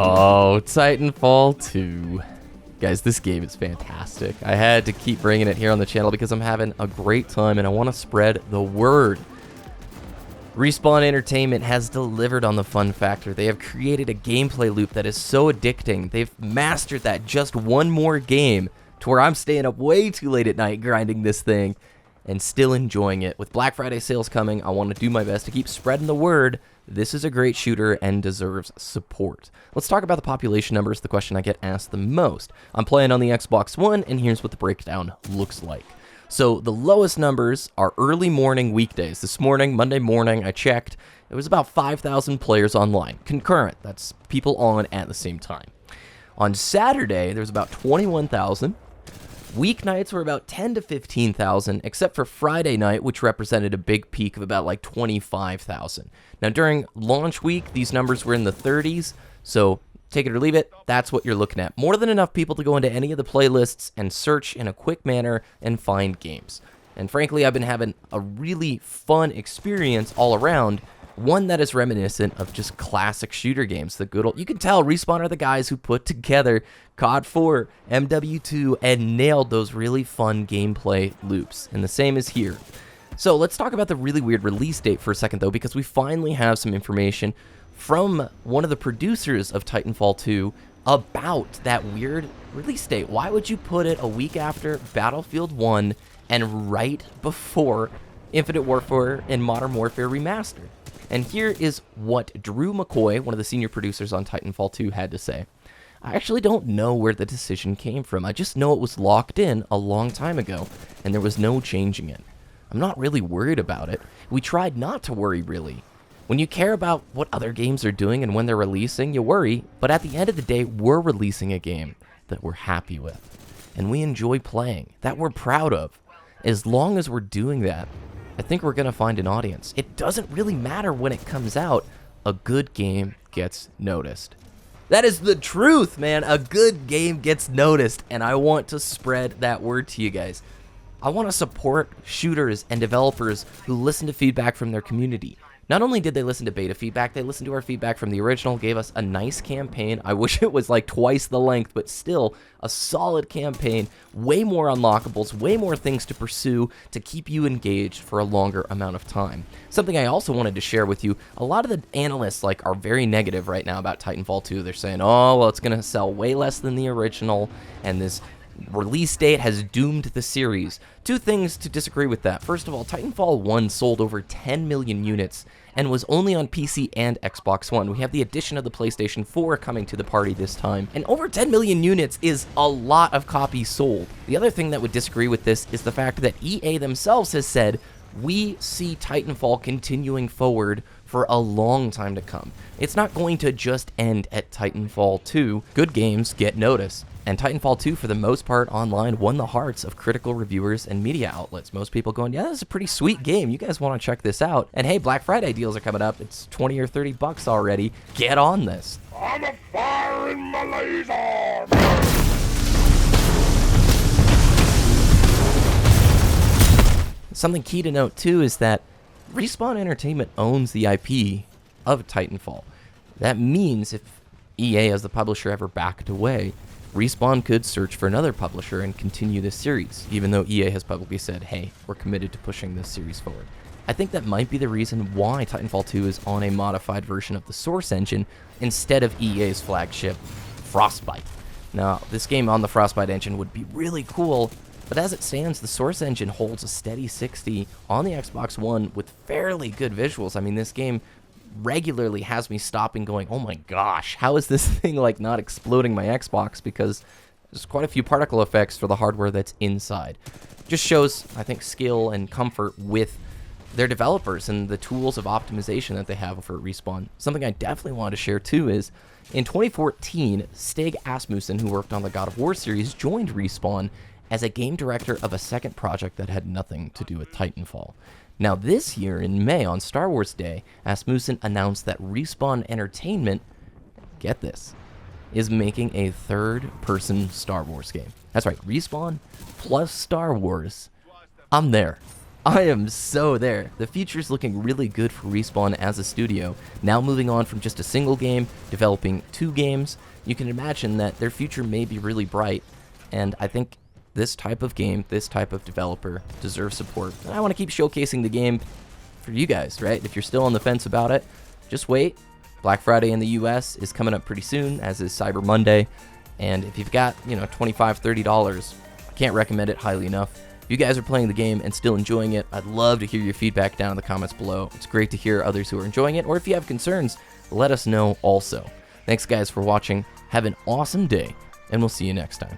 Oh, Titanfall 2. Guys, this game is fantastic. I had to keep bringing it here on the channel because I'm having a great time and I want to spread the word. Respawn Entertainment has delivered on the fun factor. They have created a gameplay loop that is so addicting. They've mastered that just one more game to where I'm staying up way too late at night grinding this thing and still enjoying it. With Black Friday sales coming, I want to do my best to keep spreading the word. This is a great shooter and deserves support. Let's talk about the population numbers, the question I get asked the most. I'm playing on the Xbox One, and here's what the breakdown looks like. So the lowest numbers are early morning weekdays. This morning, Monday morning, I checked. It was about 5,000 players online. Concurrent, that's people on at the same time. On Saturday, there was about 21,000. Weeknights were about 10 to 15,000, except for Friday night, which represented a big peak of about like 25,000. Now, during launch week, these numbers were in the 30s, so take it or leave it, that's what you're looking at. More than enough people to go into any of the playlists and search in a quick manner and find games. And frankly, I've been having a really fun experience all around, one that is reminiscent of just classic shooter games. The good old, you can tell Respawn are the guys who put together COD 4, MW2, and nailed those really fun gameplay loops. And the same is here. So let's talk about the really weird release date for a second, though, because we finally have some information from one of the producers of Titanfall 2 about that weird release date. Why would you put it a week after Battlefield 1 and right before Infinite Warfare and Modern Warfare Remastered? And here is what Drew McCoy, one of the senior producers on Titanfall 2, had to say. I actually don't know where the decision came from. I just know it was locked in a long time ago, and there was no changing it. I'm not really worried about it. We tried not to worry, really. When you care about what other games are doing and when they're releasing, you worry, but at the end of the day, we're releasing a game that we're happy with, and we enjoy playing, that we're proud of. As long as we're doing that, I think we're going to find an audience. It doesn't really matter when it comes out. A good game gets noticed. That is the truth, man. A good game gets noticed, and I want to spread that word to you guys. I want to support shooters and developers who listen to feedback from their community. Not only did they listen to beta feedback, they listened to our feedback from the original, gave us a nice campaign. I wish it was like twice the length, but still a solid campaign, way more unlockables, way more things to pursue to keep you engaged for a longer amount of time. Something I also wanted to share with you, a lot of the analysts are very negative right now about Titanfall 2. They're saying, oh, well, it's going to sell way less than the original, and this release date has doomed the series. Two things to disagree with that. First of all, Titanfall 1 sold over 10 million units and was only on PC and Xbox One. We have the addition of the PlayStation 4 coming to the party this time, and over 10 million units is a lot of copies sold. The other thing that would disagree with this is the fact that EA themselves has said, we see Titanfall continuing forward for a long time to come. It's not going to just end at Titanfall 2. Good games get noticed. And Titanfall 2, for the most part, online, won the hearts of critical reviewers and media outlets. Most people going, yeah, this is a pretty sweet game. You guys want to check this out. And hey, Black Friday deals are coming up. It's 20 or 30 bucks already. Get on this. I'm a fire in my laser! Something key to note, too, is that Respawn Entertainment owns the IP of Titanfall. That means if EA, as the publisher, ever backed away, Respawn could search for another publisher and continue this series, even though EA has publicly said, hey, we're committed to pushing this series forward. I think that might be the reason why Titanfall 2 is on a modified version of the Source engine instead of EA's flagship, Frostbite. Now, this game on the Frostbite engine would be really cool, but as it stands, the Source engine holds a steady 60 on the Xbox One with fairly good visuals. I mean, this game regularly has me stopping going, oh my gosh, how is this thing not exploding my Xbox, because there's quite a few particle effects for the hardware that's inside. Just shows, I think, skill and comfort with their developers and the tools of optimization that they have for Respawn. Something I definitely wanted to share too is, in 2014, Stig Asmussen, who worked on the God of War series, joined Respawn as a game director of a second project that had nothing to do with Titanfall. Now this year, in May, on Star Wars Day, Asmussen announced that Respawn Entertainment, get this, is making a third-person Star Wars game. That's right, Respawn plus Star Wars. I'm there. I am so there. The future's looking really good for Respawn as a studio. Now moving on from just a single game, developing 2 games, you can imagine that their future may be really bright. And I think this type of game, this type of developer deserves support. And I want to keep showcasing the game for you guys, right? If you're still on the fence about it, just wait. Black Friday in the US is coming up pretty soon, as is Cyber Monday. And if you've got, $25, $30, I can't recommend it highly enough. If you guys are playing the game and still enjoying it, I'd love to hear your feedback down in the comments below. It's great to hear others who are enjoying it, or if you have concerns, let us know also. Thanks guys for watching. Have an awesome day, and we'll see you next time.